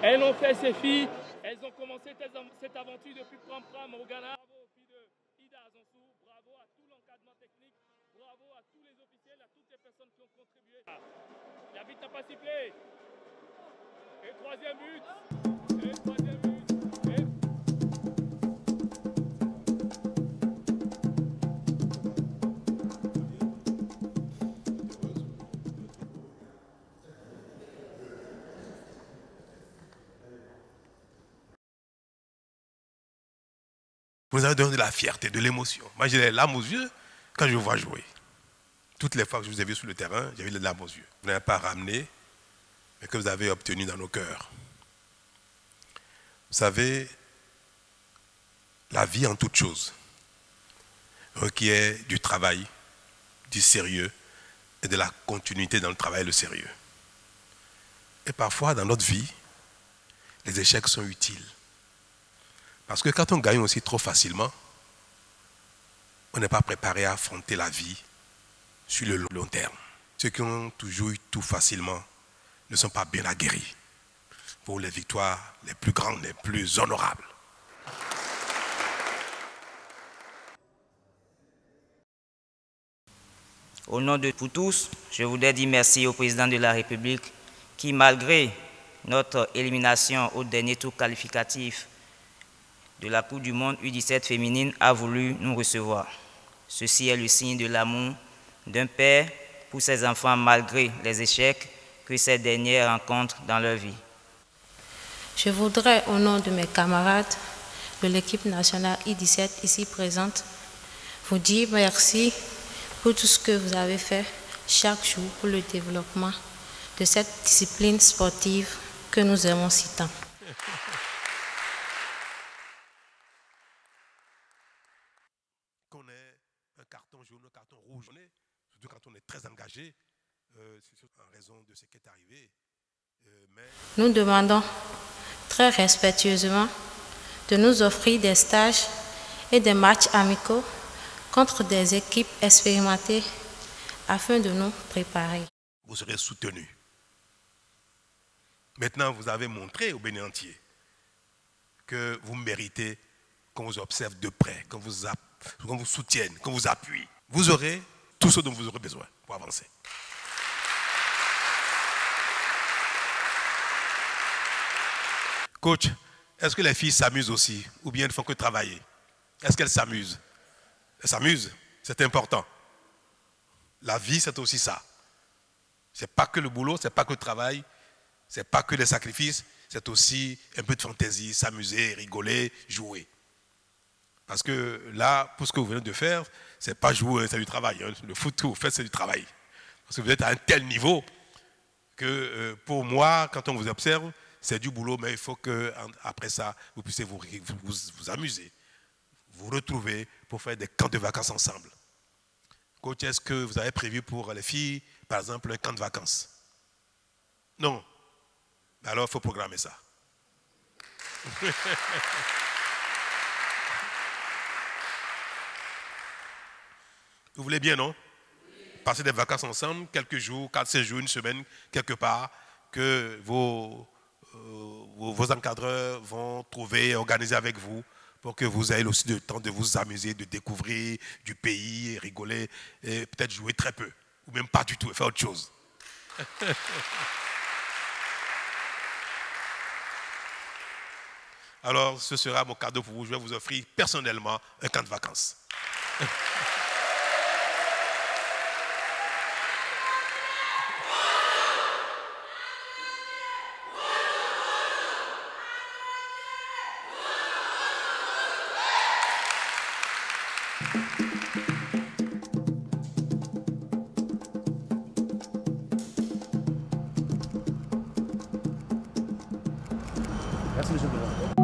Elles ont fait ces filles. Elles ont commencé cette aventure depuis Pram au Ghana. Bravo aux filles de Ida Azonsou. Bravo à tout l'encadrement technique. Bravo à tous les officiels, à toutes les personnes qui ont contribué. L'arbitre n'a pas sifflé. Et troisième but. Et troisième but. Vous avez donné de la fierté, de l'émotion. Moi, j'ai les larmes aux yeux quand je vous vois jouer. Toutes les fois que je vous ai vu sur le terrain, j'ai eu les larmes aux yeux. Vous n'avez pas ramené, mais que vous avez obtenu dans nos cœurs. Vous savez, la vie en toute chose requiert du travail, du sérieux et de la continuité dans le travail et le sérieux. Et parfois, dans notre vie, les échecs sont utiles. Parce que quand on gagne aussi trop facilement, on n'est pas préparé à affronter la vie sur le long terme. Ceux qui ont toujours eu tout facilement ne sont pas bien aguerris pour les victoires les plus grandes, les plus honorables. Au nom de vous tous, je voudrais dire merci au président de la République qui, malgré notre élimination au dernier tour qualificatif de la Coupe du Monde U17 féminine, a voulu nous recevoir. Ceci est le signe de l'amour d'un père pour ses enfants malgré les échecs que ces derniers rencontrent dans leur vie. Je voudrais, au nom de mes camarades de l'équipe nationale U17 ici présente, vous dire merci pour tout ce que vous avez fait chaque jour pour le développement de cette discipline sportive que nous aimons si tant. Qu'on ait un carton jaune, un carton rouge, surtout quand on est très engagé, en raison de ce qui est arrivé. Nous demandons très respectueusement de nous offrir des stages et des matchs amicaux contre des équipes expérimentées afin de nous préparer. Vous serez soutenus. Maintenant, vous avez montré au Bénin entier que vous méritez qu'on vous observe de près, qu'on vous soutienne, qu'on vous appuie. Vous aurez tout ce dont vous aurez besoin pour avancer. Coach, est-ce que les filles s'amusent aussi ou bien elles ne font que travailler? Est-ce qu'elles s'amusent? Elles s'amusent, c'est important. La vie, c'est aussi ça. Ce n'est pas que le boulot, ce n'est pas que le travail, ce n'est pas que les sacrifices, c'est aussi un peu de fantaisie, s'amuser, rigoler, jouer. Parce que là, pour ce que vous venez de faire, ce n'est pas jouer, c'est du travail. Hein. Le foot que vous faites, c'est du travail. Parce que vous êtes à un tel niveau que pour moi, quand on vous observe, c'est du boulot, mais il faut qu'après ça, vous puissiez vous amuser, vous retrouver pour faire des camps de vacances ensemble. Coach, est-ce que vous avez prévu pour les filles, par exemple, un camp de vacances? Non. Alors, il faut programmer ça. Vous voulez bien, non? Passer des vacances ensemble, quelques jours, 4-5 jours, une semaine, quelque part, que vos encadreurs vont trouver et organiser avec vous pour que vous ayez aussi le temps de vous amuser, de découvrir du pays, rigoler et peut-être jouer très peu, ou même pas du tout, et faire autre chose. Alors, ce sera mon cadeau pour vous. Je vais vous offrir personnellement un camp de vacances. Merci, monsieur le président.